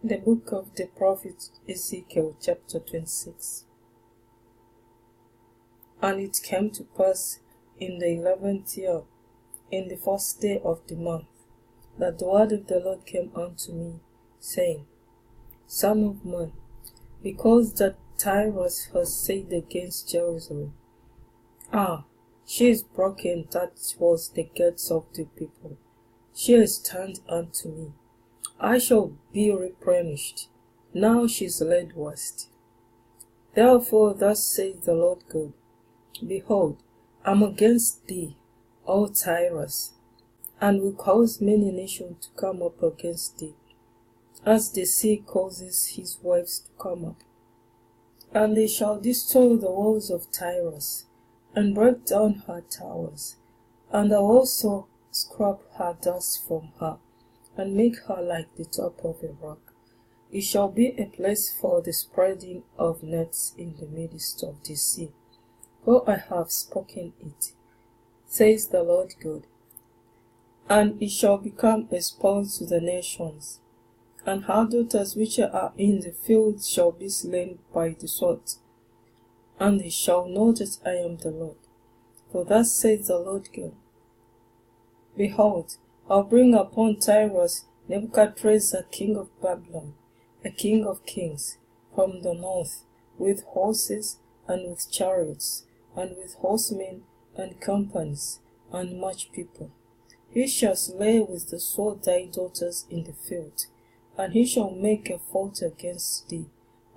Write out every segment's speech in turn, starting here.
The book of the prophet Ezekiel, chapter 26. And it came to pass in the 11th year, in the first day of the month, that the word of the Lord came unto me, saying, Son of man, because that Tyrus has said against Jerusalem, she is broken, that was the gates of the people. She is turned unto me. I shall be replenished. Now she is laid waste. Therefore thus saith the Lord God, Behold, I am against thee, O Tyrus, and will cause many nations to come up against thee, as the sea causes his waves to come up. And they shall destroy the walls of Tyrus, and break down her towers, and also scrap her dust from her, and make her like the top of a rock. It shall be a place for the spreading of nets in the midst of the sea. For I have spoken it, says the Lord God. And it shall become a spoil to the nations, and her daughters which are in the field shall be slain by the sword. And they shall know that I am the Lord. For thus says the Lord God, Behold, I'll bring upon Tyrus Nebuchadrezzar king of Babylon, a king of kings, from the north, with horses, and with chariots, and with horsemen, and companies, and much people. He shall slay with the sword thy daughters in the field, and he shall make a fort against thee,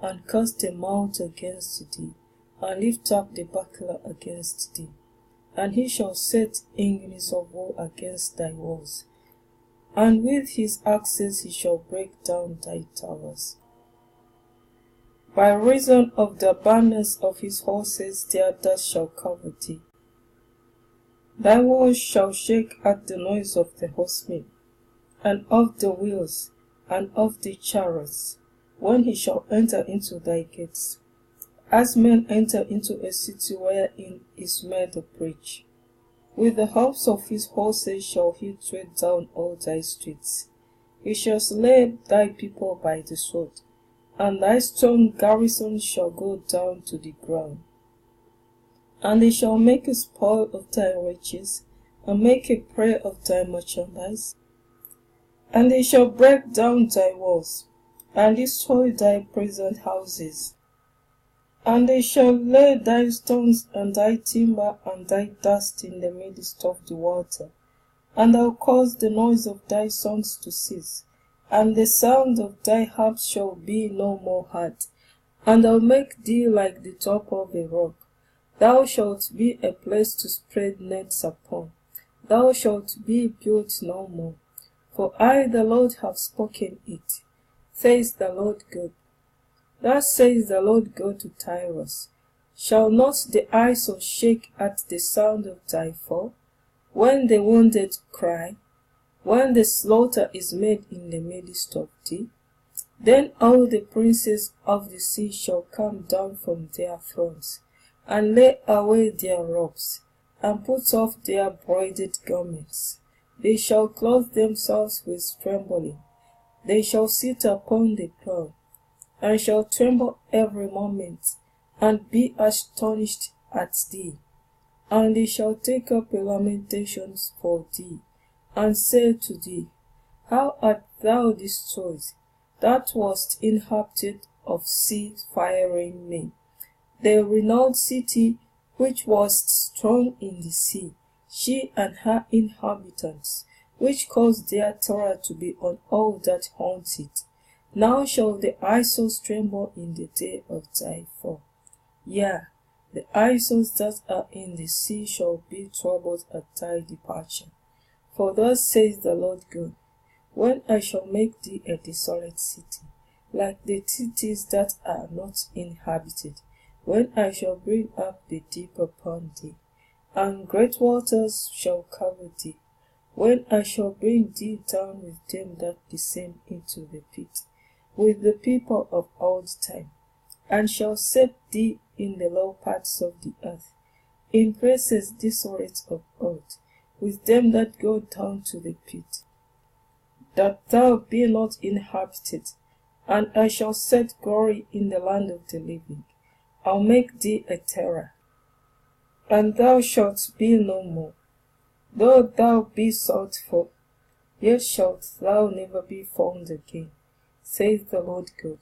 and cast a mount against thee, and lift up the buckler against thee. And he shall set engines of war against thy walls, and with his axes he shall break down thy towers. By reason of the abundance of his horses their dust shall cover thee. Thy walls shall shake at the noise of the horsemen, and of the wheels, and of the chariots, when he shall enter into thy gates, as men enter into a city wherein is made a breach. With the hoofs of his horses shall he tread down all thy streets. He shall slay thy people by the sword, and thy strong garrison shall go down to the ground. And they shall make a spoil of thy riches, and make a prey of thy merchandise. And they shall break down thy walls, and destroy thy present houses. And they shall lay thy stones and thy timber and thy dust in the midst of the water. And thou cause the noise of thy songs to cease, and the sound of thy harps shall be no more heard. And I'll make thee like the top of a rock. Thou shalt be a place to spread nets upon. Thou shalt be built no more. For I, the Lord, have spoken it, says the Lord God. Thus says the Lord God to Tyrus, Shall not the ISO shake at the sound of thy fall, when the wounded cry, when the slaughter is made in the midst of thee? Then all the princes of the sea shall come down from their thrones, and lay away their robes, and put off their broidered garments. They shall clothe themselves with trembling. They shall sit upon the ground, and shall tremble every moment, and be astonished at thee. And they shall take up a lamentation for thee, and say to thee, How art thou destroyed, that wast inhabited of sea-faring men, the renowned city which was strong in the sea, she and her inhabitants, which caused their terror to be on all that haunt it. Now shall the Isos tremble in the day of thy fall. Yea, the Isos that are in the sea shall be troubled at thy departure. For thus says the Lord God, When I shall make thee a desolate city, like the cities that are not inhabited, when I shall bring up the deep upon thee, and great waters shall cover thee, when I shall bring thee down with them that descend into the pit, with the people of old time, and shall set thee in the low parts of the earth, in places desolate of old, with them that go down to the pit, that thou be not inhabited, and I shall set glory in the land of the living. I'll make thee a terror, and thou shalt be no more. Though thou be sought for, yet shalt thou never be found again, saith the Lord God.